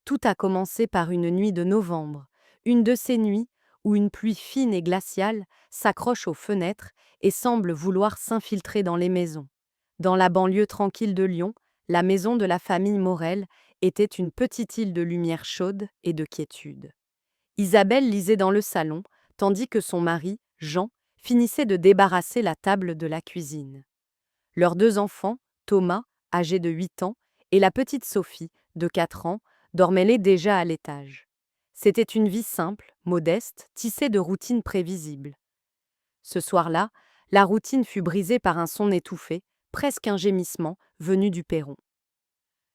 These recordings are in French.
Tout a commencé par une nuit de novembre, une de ces nuits où une pluie fine et glaciale s'accroche aux fenêtres et semble vouloir s'infiltrer dans les maisons. Dans la banlieue tranquille de Lyon, la maison de la famille Morel était une petite île de lumière chaude et de quiétude. Isabelle lisait dans le salon, tandis que son mari, Jean, finissait de débarrasser la table de la cuisine. Leurs deux enfants, Thomas, âgé de 8 ans, et la petite Sophie, de 4 ans, dormaient déjà à l'étage. C'était une vie simple, modeste, tissée de routines prévisibles. Ce soir-là, la routine fut brisée par un son étouffé, presque un gémissement, venu du perron.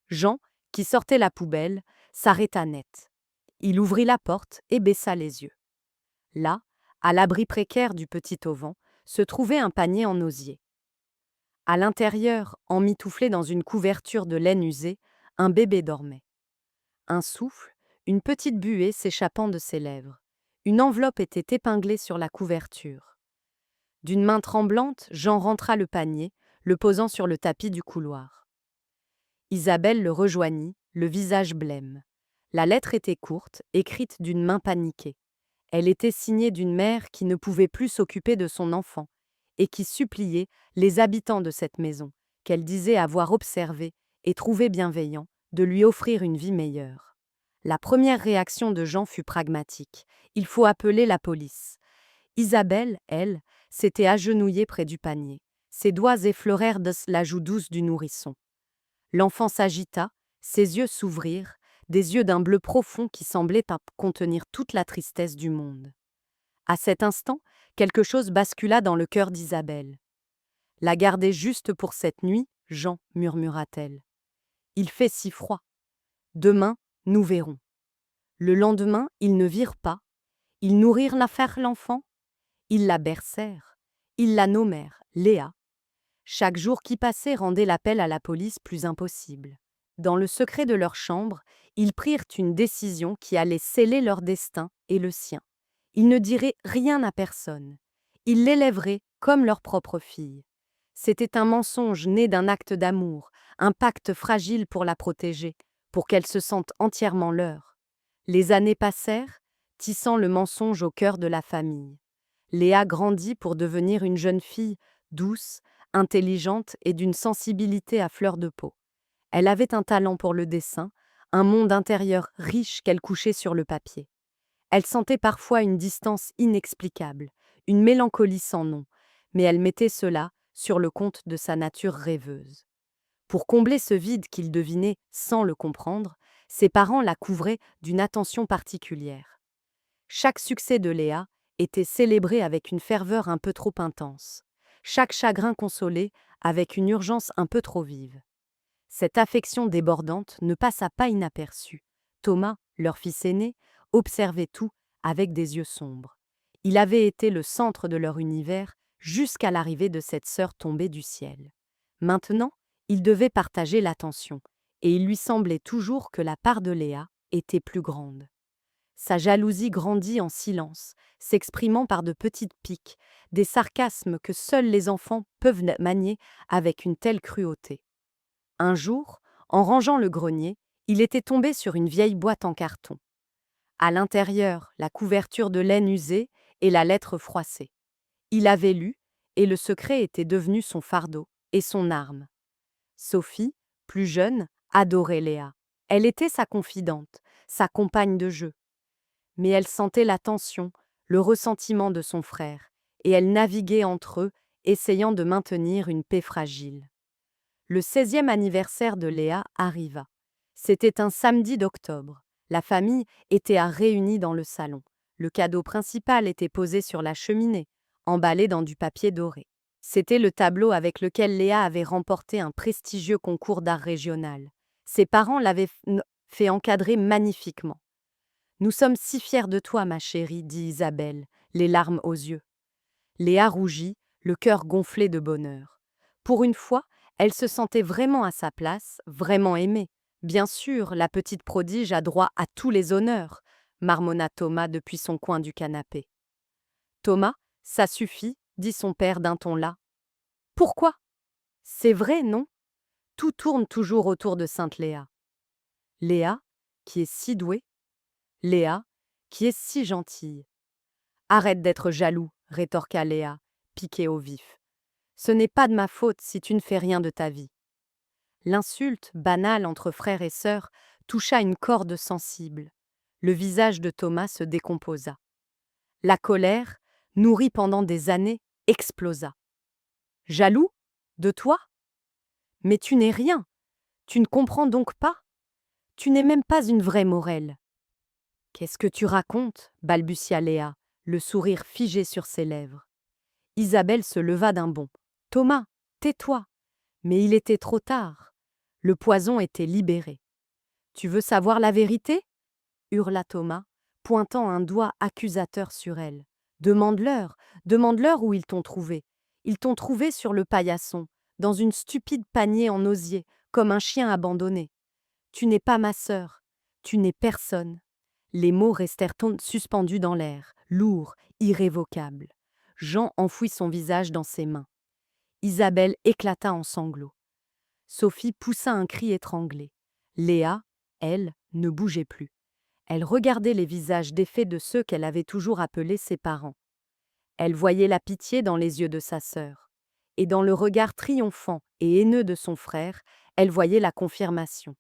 Jean, qui sortait la poubelle, s'arrêta net. Il ouvrit la porte et baissa les yeux. Là, à l'abri précaire du petit auvent, se trouvait un panier en osier. À l'intérieur, emmitouflé dans une couverture de laine usée, un bébé dormait. Un souffle, une petite buée s'échappant de ses lèvres. Une enveloppe était épinglée sur la couverture. D'une main tremblante, Jean rentra le panier, le posant sur le tapis du couloir. Isabelle le rejoignit, le visage blême. La lettre était courte, écrite d'une main paniquée. Elle était signée d'une mère qui ne pouvait plus s'occuper de son enfant et qui suppliait les habitants de cette maison, qu'elle disait avoir observé et trouvé bienveillant, de lui offrir une vie meilleure. La première réaction de Jean fut pragmatique. Il faut appeler la police. Isabelle, elle, s'était agenouillée près du panier. Ses doigts effleurèrent la joue douce du nourrisson. L'enfant s'agita, ses yeux s'ouvrirent, des yeux d'un bleu profond qui semblaient contenir toute la tristesse du monde. À cet instant, quelque chose bascula dans le cœur d'Isabelle. La garder juste pour cette nuit, Jean, murmura-t-elle. Il fait si froid. Demain, nous verrons. Le lendemain, ils ne virent pas. Ils nourrirent l'enfant. Ils la bercèrent. Ils la nommèrent Léa. Chaque jour qui passait rendait l'appel à la police plus impossible. Dans le secret de leur chambre, ils prirent une décision qui allait sceller leur destin et le sien. Ils ne diraient rien à personne. Ils l'élèveraient comme leur propre fille. C'était un mensonge né d'un acte d'amour, un pacte fragile pour la protéger, pour qu'elle se sente entièrement leur. Les années passèrent, tissant le mensonge au cœur de la famille. Léa grandit pour devenir une jeune fille douce, intelligente et d'une sensibilité à fleur de peau. Elle avait un talent pour le dessin, un monde intérieur riche qu'elle couchait sur le papier. Elle sentait parfois une distance inexplicable, une mélancolie sans nom, mais elle mettait cela sur le compte de sa nature rêveuse. Pour combler ce vide qu'il devinait sans le comprendre, ses parents la couvraient d'une attention particulière. Chaque succès de Léa était célébré avec une ferveur un peu trop intense. Chaque chagrin consolé avec une urgence un peu trop vive. Cette affection débordante ne passa pas inaperçue. Thomas, leur fils aîné, observait tout avec des yeux sombres. Il avait été le centre de leur univers jusqu'à l'arrivée de cette sœur tombée du ciel. Maintenant, il devait partager l'attention, et il lui semblait toujours que la part de Léa était plus grande. Sa jalousie grandit en silence, s'exprimant par de petites piques, des sarcasmes que seuls les enfants peuvent manier avec une telle cruauté. Un jour, en rangeant le grenier, il était tombé sur une vieille boîte en carton. À l'intérieur, la couverture de laine usée et la lettre froissée. Il avait lu, et le secret était devenu son fardeau et son arme. Sophie, plus jeune, adorait Léa. Elle était sa confidente, sa compagne de jeu. Mais elle sentait la tension, le ressentiment de son frère, et elle naviguait entre eux, essayant de maintenir une paix fragile. Le 16e anniversaire de Léa arriva. C'était un samedi d'octobre. La famille était réunie dans le salon. Le cadeau principal était posé sur la cheminée, emballé dans du papier doré. C'était le tableau avec lequel Léa avait remporté un prestigieux concours d'art régional. Ses parents l'avaient fait encadrer magnifiquement. « Nous sommes si fiers de toi, ma chérie, dit Isabelle, les larmes aux yeux. Léa rougit, le cœur gonflé de bonheur. Pour une fois, elle se sentait vraiment à sa place, vraiment aimée. Bien sûr, la petite prodige a droit à tous les honneurs, marmonna Thomas depuis son coin du canapé. Thomas, ça suffit, dit son père d'un ton las. Pourquoi? C'est vrai, non? Tout tourne toujours autour de Sainte Léa. Léa, qui est si douée, Léa, qui est si gentille. Arrête d'être jaloux, rétorqua Léa, piquée au vif. Ce n'est pas de ma faute si tu ne fais rien de ta vie. L'insulte, banale entre frères et sœurs, toucha une corde sensible. Le visage de Thomas se décomposa. La colère, nourrie pendant des années, explosa. Jaloux? De toi? Mais tu n'es rien. Tu ne comprends donc pas? Tu n'es même pas une vraie Morel. Qu'est-ce que tu racontes? Balbutia Léa, le sourire figé sur ses lèvres. Isabelle se leva d'un bond. Thomas, tais-toi. Mais il était trop tard. Le poison était libéré. Tu veux savoir la vérité? Hurla Thomas, pointant un doigt accusateur sur elle. Demande-leur où ils t'ont trouvé. Ils t'ont trouvé sur le paillasson, dans une stupide panier en osier, comme un chien abandonné. Tu n'es pas ma sœur, tu n'es personne. Les mots restèrent suspendus dans l'air, lourds, irrévocables. Jean enfouit son visage dans ses mains. Isabelle éclata en sanglots. Sophie poussa un cri étranglé. Léa, elle, ne bougeait plus. Elle regardait les visages défaits de ceux qu'elle avait toujours appelés ses parents. Elle voyait la pitié dans les yeux de sa sœur. Et dans le regard triomphant et haineux de son frère, elle voyait la confirmation.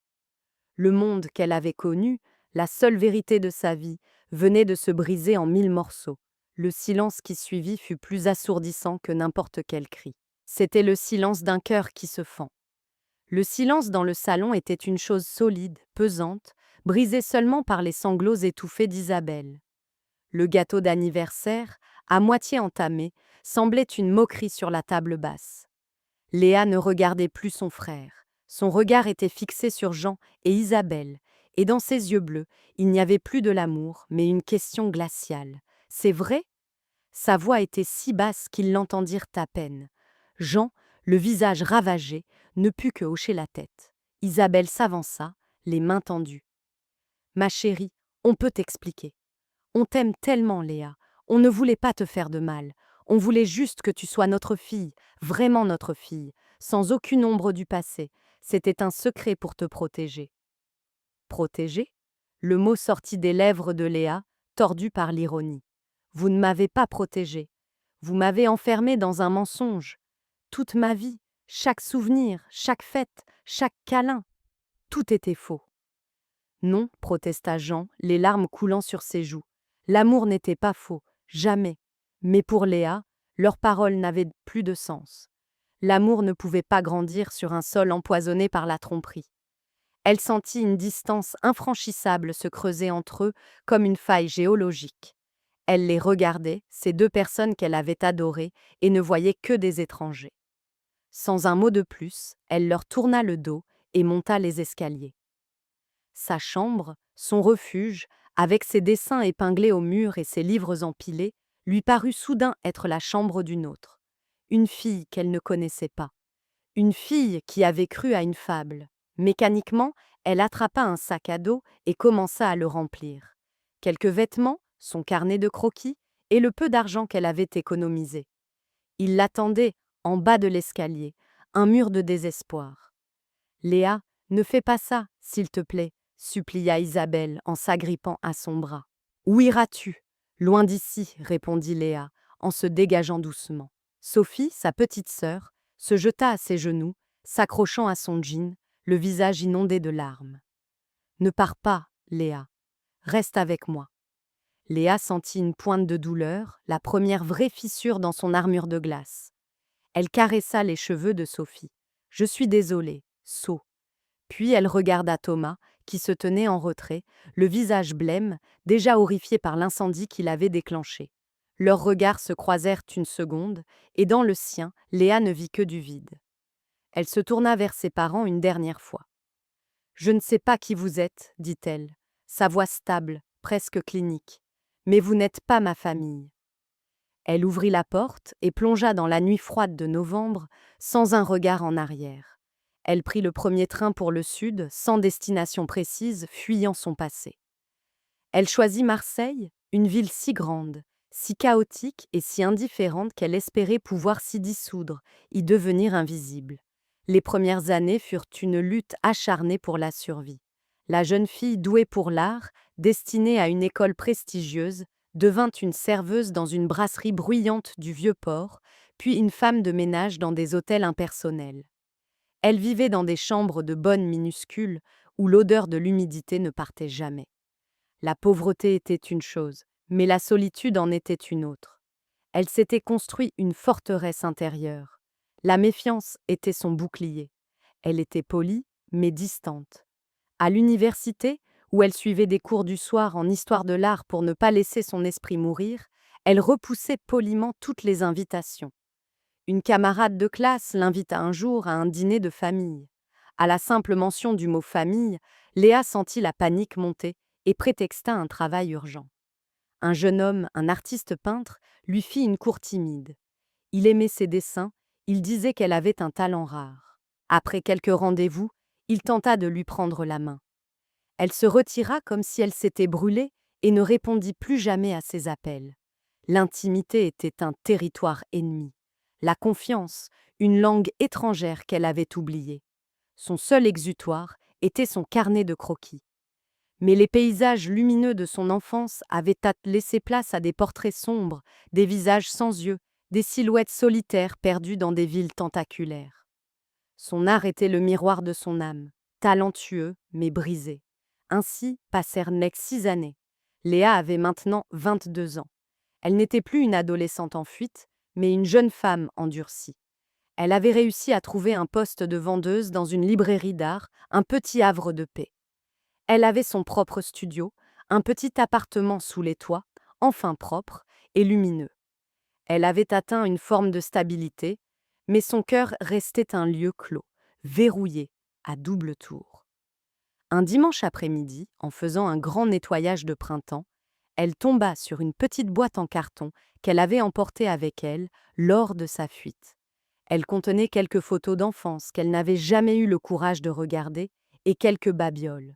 Le monde qu'elle avait connu, la seule vérité de sa vie, venait de se briser en 1000 morceaux. Le silence qui suivit fut plus assourdissant que n'importe quel cri. C'était le silence d'un cœur qui se fend. Le silence dans le salon était une chose solide, pesante, brisée seulement par les sanglots étouffés d'Isabelle. Le gâteau d'anniversaire, à moitié entamé, semblait une moquerie sur la table basse. Léa ne regardait plus son frère. Son regard était fixé sur Jean et Isabelle, et dans ses yeux bleus, il n'y avait plus de l'amour, mais une question glaciale. C'est vrai? Sa voix était si basse qu'ils l'entendirent à peine. Jean, le visage ravagé, ne put que hocher la tête. Isabelle s'avança, les mains tendues. Ma chérie, on peut t'expliquer. On t'aime tellement, Léa. On ne voulait pas te faire de mal. On voulait juste que tu sois notre fille, vraiment notre fille, sans aucune ombre du passé. C'était un secret pour te protéger. Protéger? Le mot sortit des lèvres de Léa, tordu par l'ironie. Vous ne m'avez pas protégée. Vous m'avez enfermée dans un mensonge. Toute ma vie, chaque souvenir, chaque fête, chaque câlin, tout était faux. Non, protesta Jean, les larmes coulant sur ses joues. L'amour n'était pas faux, jamais. Mais pour Léa, leurs paroles n'avaient plus de sens. L'amour ne pouvait pas grandir sur un sol empoisonné par la tromperie. Elle sentit une distance infranchissable se creuser entre eux comme une faille géologique. Elle les regardait, ces deux personnes qu'elle avait adorées, et ne voyait que des étrangers. Sans un mot de plus, elle leur tourna le dos et monta les escaliers. Sa chambre, son refuge, avec ses dessins épinglés au mur et ses livres empilés, lui parut soudain être la chambre d'une autre. Une fille qu'elle ne connaissait pas. Une fille qui avait cru à une fable. Mécaniquement, elle attrapa un sac à dos et commença à le remplir. Quelques vêtements, son carnet de croquis et le peu d'argent qu'elle avait économisé. Il l'attendait, en bas de l'escalier, un mur de désespoir. « Léa, ne fais pas ça, s'il te plaît », supplia Isabelle en s'agrippant à son bras. « Où iras-tu ?»« Loin d'ici, » répondit Léa, en se dégageant doucement. Sophie, sa petite sœur, se jeta à ses genoux, s'accrochant à son jean, le visage inondé de larmes. « Ne pars pas, Léa. Reste avec moi. » Léa sentit une pointe de douleur, la première vraie fissure dans son armure de glace. Elle caressa les cheveux de Sophie. « Je suis désolée, sot. » Puis elle regarda Thomas, qui se tenait en retrait, le visage blême, déjà horrifié par l'incendie qu'il avait déclenché. Leurs regards se croisèrent une seconde, et dans le sien, Léa ne vit que du vide. Elle se tourna vers ses parents une dernière fois. « Je ne sais pas qui vous êtes, dit-elle, sa voix stable, presque clinique. Mais vous n'êtes pas ma famille. » Elle ouvrit la porte et plongea dans la nuit froide de novembre, sans un regard en arrière. Elle prit le premier train pour le sud, sans destination précise, fuyant son passé. Elle choisit Marseille, une ville si grande, si chaotique et si indifférente qu'elle espérait pouvoir s'y dissoudre, y devenir invisible. Les premières années furent une lutte acharnée pour la survie. La jeune fille douée pour l'art, destinée à une école prestigieuse, devint une serveuse dans une brasserie bruyante du Vieux-Port, puis une femme de ménage dans des hôtels impersonnels. Elle vivait dans des chambres de bonne minuscules, où l'odeur de l'humidité ne partait jamais. La pauvreté était une chose, mais la solitude en était une autre. Elle s'était construit une forteresse intérieure. La méfiance était son bouclier. Elle était polie, mais distante. À l'université, où elle suivait des cours du soir en histoire de l'art pour ne pas laisser son esprit mourir, elle repoussait poliment toutes les invitations. Une camarade de classe l'invita un jour à un dîner de famille. À la simple mention du mot famille, Léa sentit la panique monter et prétexta un travail urgent. Un jeune homme, un artiste peintre, lui fit une cour timide. Il aimait ses dessins, il disait qu'elle avait un talent rare. Après quelques rendez-vous, il tenta de lui prendre la main. Elle se retira comme si elle s'était brûlée et ne répondit plus jamais à ses appels. L'intimité était un territoire ennemi. La confiance, une langue étrangère qu'elle avait oubliée. Son seul exutoire était son carnet de croquis. Mais les paysages lumineux de son enfance avaient laissé place à des portraits sombres, des visages sans yeux, des silhouettes solitaires perdues dans des villes tentaculaires. Son art était le miroir de son âme, talentueux mais brisé. Ainsi passèrent 6 années. Léa avait maintenant 22 ans. Elle n'était plus une adolescente en fuite, mais une jeune femme endurcie. Elle avait réussi à trouver un poste de vendeuse dans une librairie d'art, un petit havre de paix. Elle avait son propre studio, un petit appartement sous les toits, enfin propre et lumineux. Elle avait atteint une forme de stabilité, mais son cœur restait un lieu clos, verrouillé, à double tour. Un dimanche après-midi, en faisant un grand nettoyage de printemps, elle tomba sur une petite boîte en carton qu'elle avait emportée avec elle lors de sa fuite. Elle contenait quelques photos d'enfance qu'elle n'avait jamais eu le courage de regarder et quelques babioles.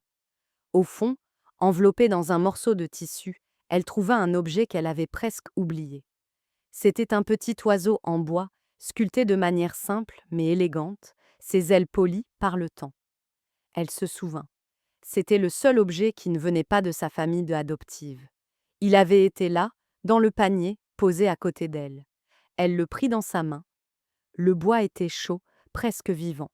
Au fond, enveloppée dans un morceau de tissu, elle trouva un objet qu'elle avait presque oublié. C'était un petit oiseau en bois, sculpté de manière simple mais élégante, ses ailes polies par le temps. Elle se souvint. C'était le seul objet qui ne venait pas de sa famille adoptive. Il avait été là, dans le panier, posé à côté d'elle. Elle le prit dans sa main. Le bois était chaud, presque vivant.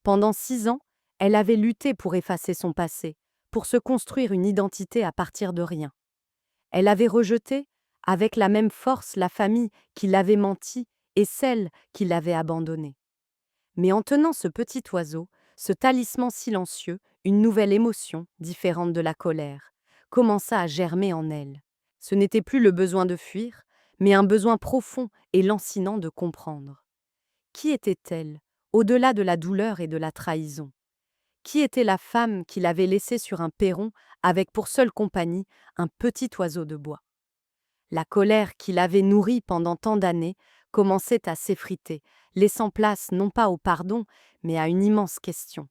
Pendant 6 ans, elle avait lutté pour effacer son passé, pour se construire une identité à partir de rien. Elle avait rejeté, avec la même force, la famille qui l'avait menti et celle qui l'avait abandonnée. Mais en tenant ce petit oiseau, ce talisman silencieux, une nouvelle émotion, différente de la colère, commença à germer en elle. Ce n'était plus le besoin de fuir, mais un besoin profond et lancinant de comprendre. Qui était-elle, au-delà de la douleur et de la trahison? Qui était la femme qui l'avait laissée sur un perron avec pour seule compagnie un petit oiseau de bois? La colère qui l'avait nourrie pendant tant d'années commençait à s'effriter, laissant place non pas au pardon, mais à une immense question.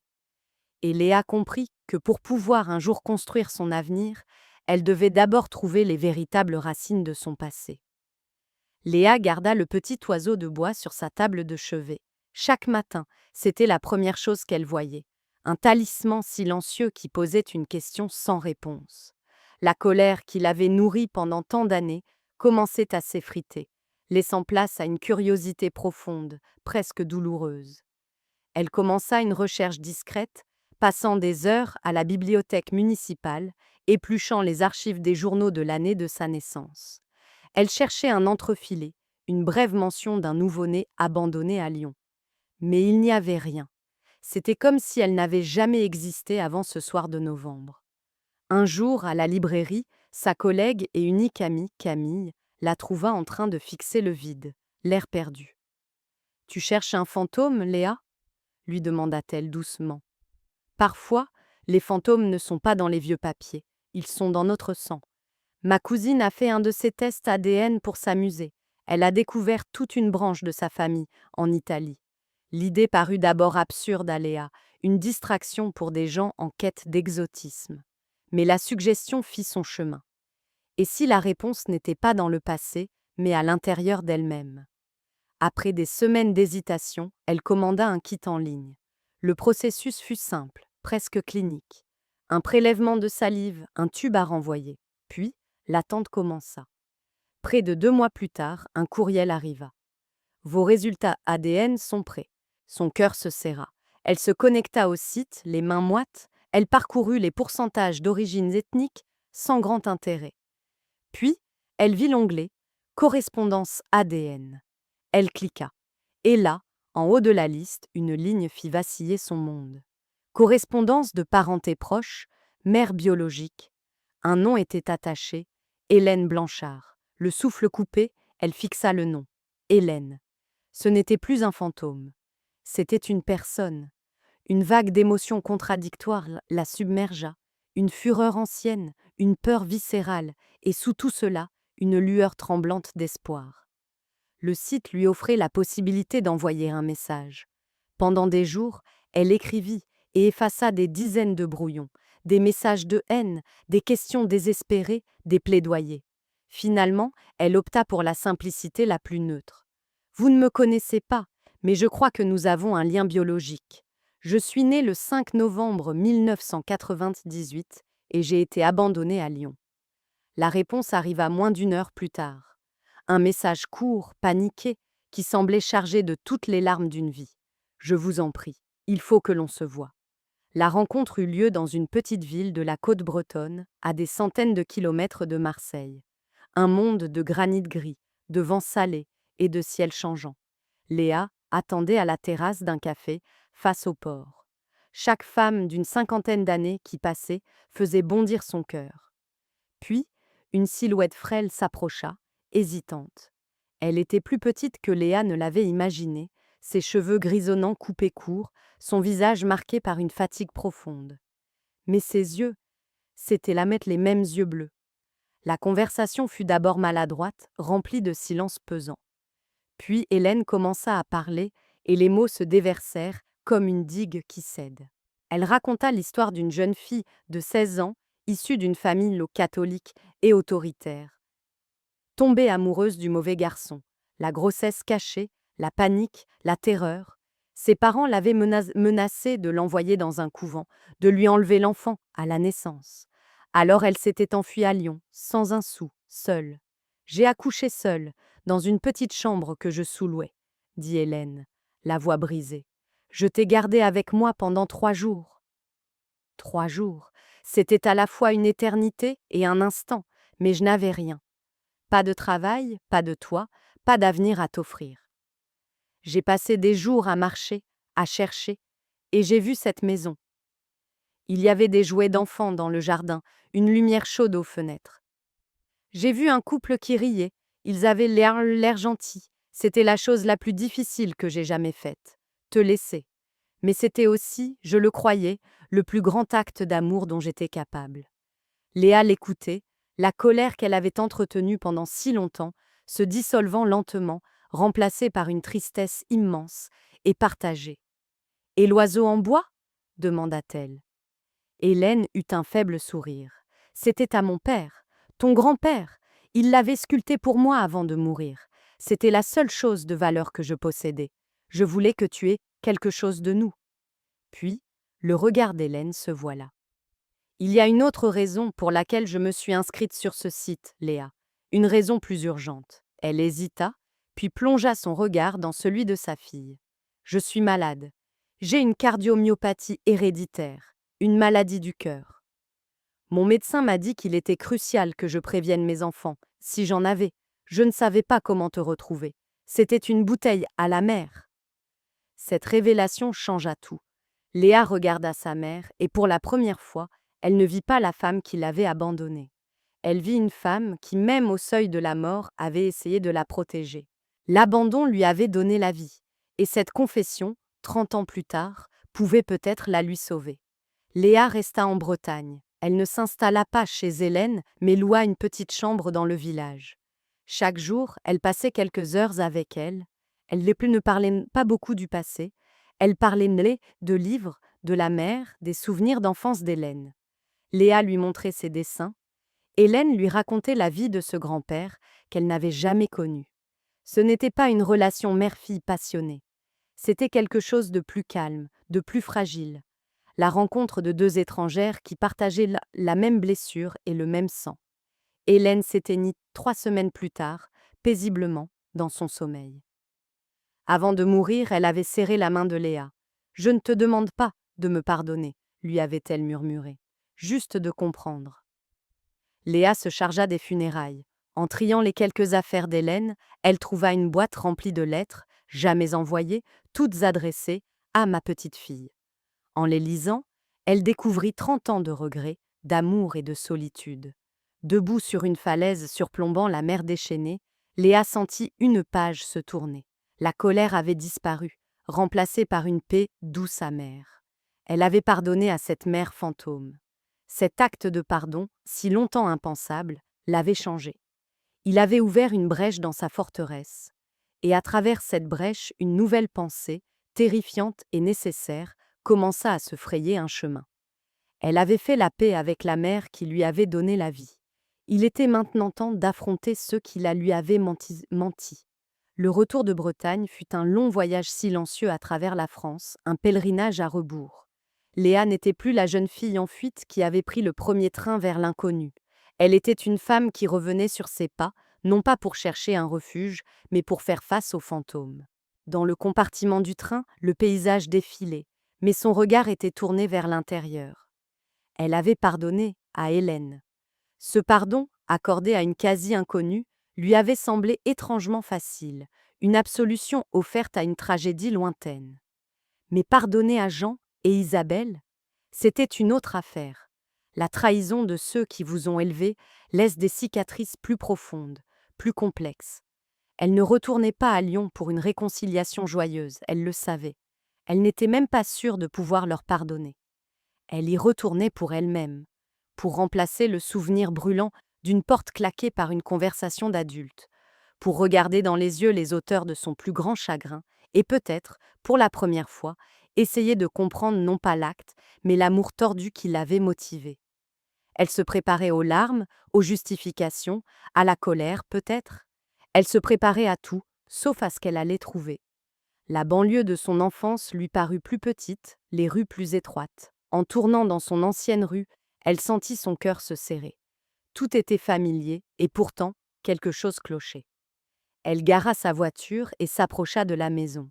Et Léa comprit que pour pouvoir un jour construire son avenir, elle devait d'abord trouver les véritables racines de son passé. Léa garda le petit oiseau de bois sur sa table de chevet. Chaque matin, c'était la première chose qu'elle voyait. Un talisman silencieux qui posait une question sans réponse. La colère qui l'avait nourrie pendant tant d'années commençait à s'effriter, laissant place à une curiosité profonde, presque douloureuse. Elle commença une recherche discrète, passant des heures à la bibliothèque municipale, épluchant les archives des journaux de l'année de sa naissance. Elle cherchait un entrefilet, une brève mention d'un nouveau-né abandonné à Lyon. Mais il n'y avait rien. C'était comme si elle n'avait jamais existé avant ce soir de novembre. Un jour, à la librairie, sa collègue et unique amie, Camille, la trouva en train de fixer le vide, l'air perdu. « Tu cherches un fantôme, Léa ?» lui demanda-t-elle doucement. « Parfois, les fantômes ne sont pas dans les vieux papiers, ils sont dans notre sang. Ma cousine a fait un de ces tests ADN pour s'amuser. Elle a découvert toute une branche de sa famille, en Italie. L'idée parut d'abord absurde à Léa, une distraction pour des gens en quête d'exotisme. Mais la suggestion fit son chemin. Et si la réponse n'était pas dans le passé, mais à l'intérieur d'elle-même? Après des semaines d'hésitation, elle commanda un kit en ligne. Le processus fut simple, presque clinique. Un prélèvement de salive, un tube à renvoyer. Puis, l'attente commença. Près de 2 mois plus tard, un courriel arriva. Vos résultats ADN sont prêts. Son cœur se serra. Elle se connecta au site, les mains moites. Elle parcourut les pourcentages d'origines ethniques sans grand intérêt. Puis, elle vit l'onglet Correspondance ADN. Elle cliqua. Et là, en haut de la liste, une ligne fit vaciller son monde. Correspondance de parenté proche, mère biologique. Un nom était attaché, Hélène Blanchard. Le souffle coupé, elle fixa le nom. Hélène. Ce n'était plus un fantôme. C'était une personne. Une vague d'émotions contradictoires la submergea. Une fureur ancienne, une peur viscérale, et sous tout cela, une lueur tremblante d'espoir. Le site lui offrait la possibilité d'envoyer un message. Pendant des jours, elle écrivit et effaça des dizaines de brouillons, des messages de haine, des questions désespérées, des plaidoyers. Finalement, elle opta pour la simplicité la plus neutre. Vous ne me connaissez pas, mais je crois que nous avons un lien biologique. Je suis née le 5 novembre 1998 et j'ai été abandonnée à Lyon. La réponse arriva moins d'1 heure plus tard. Un message court, paniqué, qui semblait chargé de toutes les larmes d'une vie. Je vous en prie, il faut que l'on se voie. La rencontre eut lieu dans une petite ville de la côte bretonne, à des centaines de kilomètres de Marseille. Un monde de granit gris, de vent salé et de ciel changeant. Léa attendait à la terrasse d'un café, face au port. Chaque femme d'une 50aine d'années qui passait faisait bondir son cœur. Puis, une silhouette frêle s'approcha, hésitante. Elle était plus petite que Léa ne l'avait imaginé, ses cheveux grisonnants coupés courts, son visage marqué par une fatigue profonde. Mais ses yeux, c'étaient les mêmes yeux bleus. La conversation fut d'abord maladroite, remplie de silence pesant. Puis Hélène commença à parler, et les mots se déversèrent comme une digue qui cède. Elle raconta l'histoire d'une jeune fille de 16 ans, issue d'une famille catholique et autoritaire. Tombée amoureuse du mauvais garçon, la grossesse cachée, la panique, la terreur. Ses parents l'avaient menacée de l'envoyer dans un couvent, de lui enlever l'enfant à la naissance. Alors elle s'était enfuie à Lyon, sans un sou, seule. J'ai accouché seule, dans une petite chambre que je sous-louais, dit Hélène, la voix brisée. Je t'ai gardée avec moi pendant 3 jours. 3 jours, c'était à la fois une éternité et un instant, mais je n'avais rien. Pas de travail, pas de toit, pas d'avenir à t'offrir. J'ai passé des jours à marcher, à chercher, et j'ai vu cette maison. Il y avait des jouets d'enfants dans le jardin, une lumière chaude aux fenêtres. J'ai vu un couple qui riait, ils avaient l'air gentils. C'était la chose la plus difficile que j'ai jamais faite, te laisser. Mais c'était aussi, je le croyais, le plus grand acte d'amour dont j'étais capable. Léa l'écoutait, la colère qu'elle avait entretenue pendant si longtemps, se dissolvant lentement, remplacée par une tristesse immense et partagée. « Et l'oiseau en bois » demanda-t-elle. Hélène eut un faible sourire. « C'était à mon père, ton grand-père. Il l'avait sculpté pour moi avant de mourir. C'était la seule chose de valeur que je possédais. Je voulais que tu aies quelque chose de nous. » Puis, le regard d'Hélène se voila. « Il y a une autre raison pour laquelle je me suis inscrite sur ce site, Léa. Une raison plus urgente. » Elle hésita, puis plongea son regard dans celui de sa fille. « Je suis malade. J'ai une cardiomyopathie héréditaire, une maladie du cœur. Mon médecin m'a dit qu'il était crucial que je prévienne mes enfants, si j'en avais. Je ne savais pas comment te retrouver. C'était une bouteille à la mer. » Cette révélation changea tout. Léa regarda sa mère et pour la première fois, elle ne vit pas la femme qui l'avait abandonnée. Elle vit une femme qui, même au seuil de la mort, avait essayé de la protéger. L'abandon lui avait donné la vie, et cette confession, 30 ans plus tard, pouvait peut-être la lui sauver. Léa resta en Bretagne. Elle ne s'installa pas chez Hélène, mais loua une petite chambre dans le village. Chaque jour, elle passait quelques heures avec elle. Elle ne parlait pas beaucoup du passé. Elle parlait de livres, de la mer, des souvenirs d'enfance d'Hélène. Léa lui montrait ses dessins. Hélène lui racontait la vie de ce grand-père qu'elle n'avait jamais connu. Ce n'était pas une relation mère-fille passionnée. C'était quelque chose de plus calme, de plus fragile. la rencontre de deux étrangères qui partageaient la même blessure et le même sang. Hélène s'éteignit 3 semaines plus tard, paisiblement, dans son sommeil. Avant de mourir, elle avait serré la main de Léa. « Je ne te demande pas de me pardonner, lui avait-elle murmuré, juste de comprendre. Léa se chargea des funérailles. En triant les quelques affaires d'Hélène, elle trouva une boîte remplie de lettres, jamais envoyées, toutes adressées à ma petite fille. En les lisant, elle découvrit 30 ans de regrets, d'amour et de solitude. Debout sur une falaise surplombant la mer déchaînée, Léa sentit une page se tourner. La colère avait disparu, remplacée par une paix douce amère. Elle avait pardonné à cette mère fantôme. Cet acte de pardon, si longtemps impensable, l'avait changée. Il avait ouvert une brèche dans sa forteresse. Et à travers cette brèche, une nouvelle pensée, terrifiante et nécessaire, commença à se frayer un chemin. Elle avait fait la paix avec la mère qui lui avait donné la vie. Il était maintenant temps d'affronter ceux qui la lui avaient menti. Le retour de Bretagne fut un long voyage silencieux à travers la France, un pèlerinage à rebours. Léa n'était plus la jeune fille en fuite qui avait pris le premier train vers l'inconnu. Elle était une femme qui revenait sur ses pas, non pas pour chercher un refuge, mais pour faire face aux fantômes. Dans le compartiment du train, le paysage défilait, mais son regard était tourné vers l'intérieur. Elle avait pardonné à Hélène. Ce pardon, accordé à une quasi-inconnue, lui avait semblé étrangement facile, une absolution offerte à une tragédie lointaine. Mais pardonner à Jean et Isabelle, c'était une autre affaire. La trahison de ceux qui vous ont élevé laisse des cicatrices plus profondes, plus complexes. Elle ne retournait pas à Lyon pour une réconciliation joyeuse, elle le savait. Elle n'était même pas sûre de pouvoir leur pardonner. Elle y retournait pour elle-même, pour remplacer le souvenir brûlant d'une porte claquée par une conversation d'adulte, pour regarder dans les yeux les auteurs de son plus grand chagrin et peut-être, pour la première fois, essayer de comprendre non pas l'acte, mais l'amour tordu qui l'avait motivée. Elle se préparait aux larmes, aux justifications, à la colère peut-être. Elle se préparait à tout, sauf à ce qu'elle allait trouver. La banlieue de son enfance lui parut plus petite, les rues plus étroites. En tournant dans son ancienne rue, elle sentit son cœur se serrer. Tout était familier, et pourtant, quelque chose clochait. Elle gara sa voiture et s'approcha de la maison.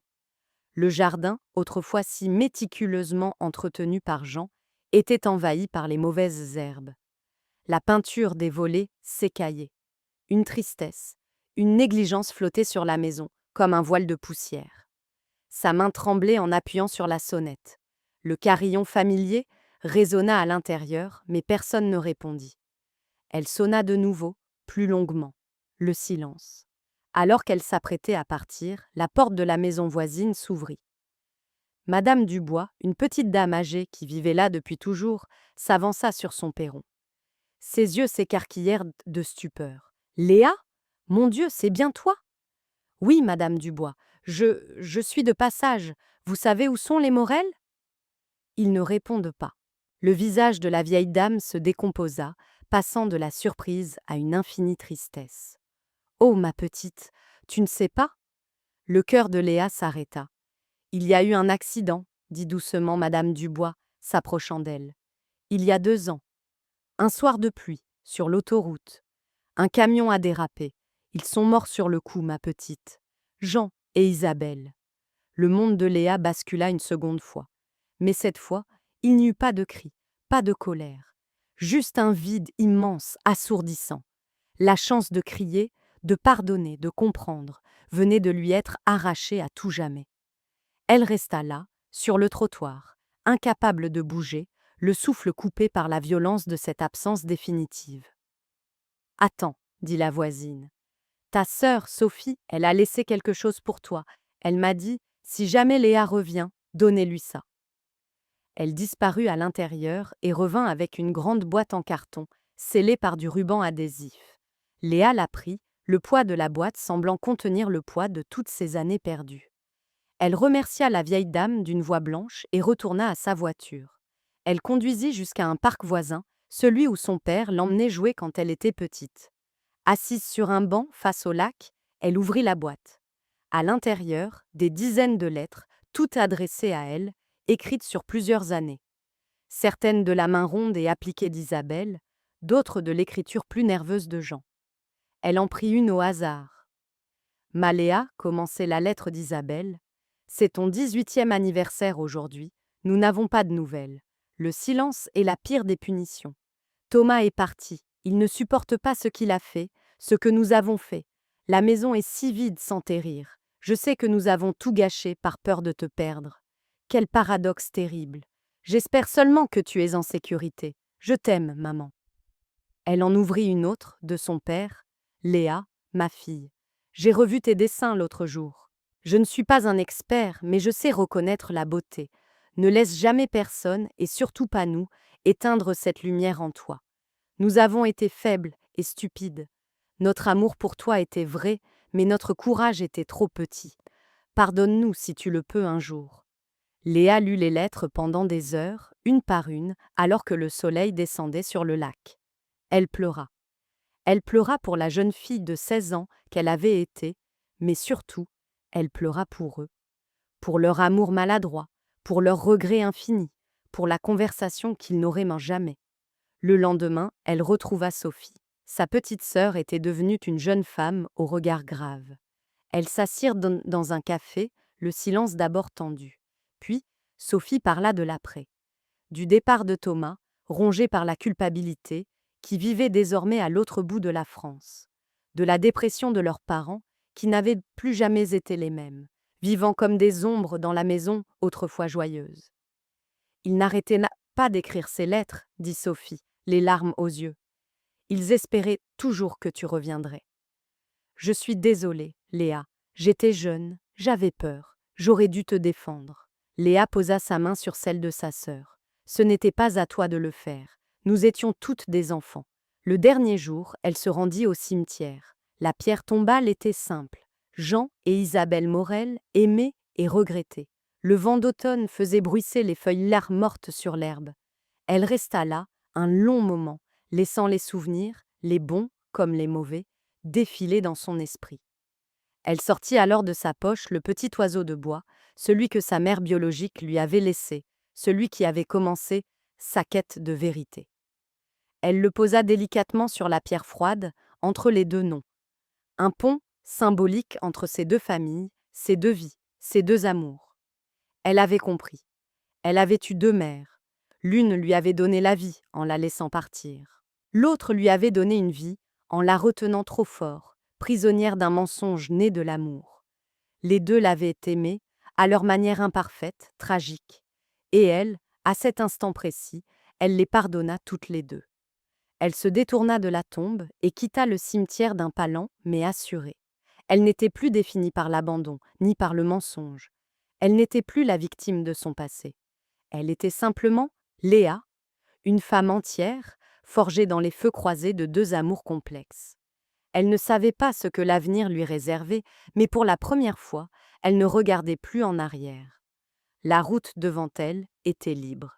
Le jardin, autrefois si méticuleusement entretenu par Jean, était envahi par les mauvaises herbes. La peinture des volets s'écaillait. Une tristesse, une négligence flottait sur la maison, comme un voile de poussière. Sa main tremblait en appuyant sur la sonnette. Le carillon familier résonna à l'intérieur, mais personne ne répondit. Elle sonna de nouveau, plus longuement. Le silence. Alors qu'elle s'apprêtait à partir, la porte de la maison voisine s'ouvrit. Madame Dubois, une petite dame âgée qui vivait là depuis toujours, s'avança sur son perron. Ses yeux s'écarquillèrent de stupeur. « Léa ? Mon Dieu, c'est bien toi ?»« Oui, Madame Dubois, je suis de passage. Vous savez où sont les Morel ?» Ils ne répondent pas. Le visage de la vieille dame se décomposa, passant de la surprise à une infinie tristesse. « Oh, ma petite, tu ne sais pas ?» Le cœur de Léa s'arrêta. « Il y a eu un accident, » dit doucement Madame Dubois, s'approchant d'elle. « Il y a 2 ans. Un soir de pluie, sur l'autoroute. Un camion a dérapé. Ils sont morts sur le coup, ma petite. Jean et Isabelle. » Le monde de Léa bascula une seconde fois. Mais cette fois, il n'y eut pas de cri, pas de colère. Juste un vide immense, assourdissant. La chance de crier, de pardonner, de comprendre, venait de lui être arrachée à tout jamais. Elle resta là, sur le trottoir, incapable de bouger, le souffle coupé par la violence de cette absence définitive. « Attends, » dit la voisine. « Ta sœur, Sophie, elle a laissé quelque chose pour toi. Elle m'a dit, si jamais Léa revient, donnez-lui ça. » Elle disparut à l'intérieur et revint avec une grande boîte en carton, scellée par du ruban adhésif. Léa la prit, le poids de la boîte semblant contenir le poids de toutes ces années perdues. Elle remercia la vieille dame d'une voix blanche et retourna à sa voiture. Elle conduisit jusqu'à un parc voisin, celui où son père l'emmenait jouer quand elle était petite. Assise sur un banc face au lac, elle ouvrit la boîte. À l'intérieur, des dizaines de lettres, toutes adressées à elle, écrites sur plusieurs années. certaines de la main ronde et appliquée d'Isabelle, d'autres de l'écriture plus nerveuse de Jean. Elle en prit une au hasard. Maléa, commençait la lettre d'Isabelle. C'est ton 18e anniversaire aujourd'hui. Nous n'avons pas de nouvelles. Le silence est la pire des punitions. Thomas est parti. Il ne supporte pas ce qu'il a fait, ce que nous avons fait. La maison est si vide sans tes rires. Je sais que nous avons tout gâché par peur de te perdre. Quel paradoxe terrible. J'espère seulement que tu es en sécurité. Je t'aime, maman. Elle en ouvrit une autre, de son père. Léa, ma fille. J'ai revu tes dessins l'autre jour. Je ne suis pas un expert, mais je sais reconnaître la beauté. Ne laisse jamais personne, et surtout pas nous, éteindre cette lumière en toi. Nous avons été faibles et stupides. Notre amour pour toi était vrai, mais notre courage était trop petit. Pardonne-nous si tu le peux un jour. Léa lut les lettres pendant des heures, une par une, alors que le soleil descendait sur le lac. Elle pleura. Elle pleura pour la jeune fille de 16 ans qu'elle avait été, mais surtout, elle pleura pour eux, pour leur amour maladroit, pour leur regret infini, pour la conversation qu'ils n'auraient jamais. Le lendemain, elle retrouva Sophie. Sa petite sœur était devenue une jeune femme au regard grave. Elles s'assirent dans un café, le silence d'abord tendu. Puis, Sophie parla de l'après. Du départ de Thomas, rongé par la culpabilité, qui vivait désormais à l'autre bout de la France. De la dépression de leurs parents, qui n'avaient plus jamais été les mêmes, vivant comme des ombres dans la maison autrefois joyeuse. Ils n'arrêtaient pas d'écrire ces lettres, dit Sophie, les larmes aux yeux. Ils espéraient toujours que tu reviendrais. Je suis désolée, Léa. J'étais jeune, j'avais peur, j'aurais dû te défendre. Léa posa sa main sur celle de sa sœur. Ce n'était pas à toi de le faire. Nous étions toutes des enfants. Le dernier jour, elle se rendit au cimetière. La pierre tombale était simple. Jean et Isabelle Morel aimaient et regrettaient. Le vent d'automne faisait bruisser les feuilles mortes sur l'herbe. Elle resta là, un long moment, laissant les souvenirs, les bons comme les mauvais, défiler dans son esprit. Elle sortit alors de sa poche le petit oiseau de bois, celui que sa mère biologique lui avait laissé, celui qui avait commencé sa quête de vérité. Elle le posa délicatement sur la pierre froide, entre les deux noms. Un pont symbolique entre ces deux familles, ces deux vies, ces deux amours. Elle avait compris. Elle avait eu deux mères. L'une lui avait donné la vie en la laissant partir. L'autre lui avait donné une vie en la retenant trop fort, prisonnière d'un mensonge né de l'amour. Les deux l'avaient aimée, à leur manière imparfaite, tragique. Et elle, à cet instant précis, elle les pardonna toutes les deux. Elle se détourna de la tombe et quitta le cimetière d'un pas lent mais assuré. Elle n'était plus définie par l'abandon, ni par le mensonge. Elle n'était plus la victime de son passé. Elle était simplement Léa, une femme entière, forgée dans les feux croisés de deux amours complexes. Elle ne savait pas ce que l'avenir lui réservait, mais pour la première fois, elle ne regardait plus en arrière. La route devant elle était libre.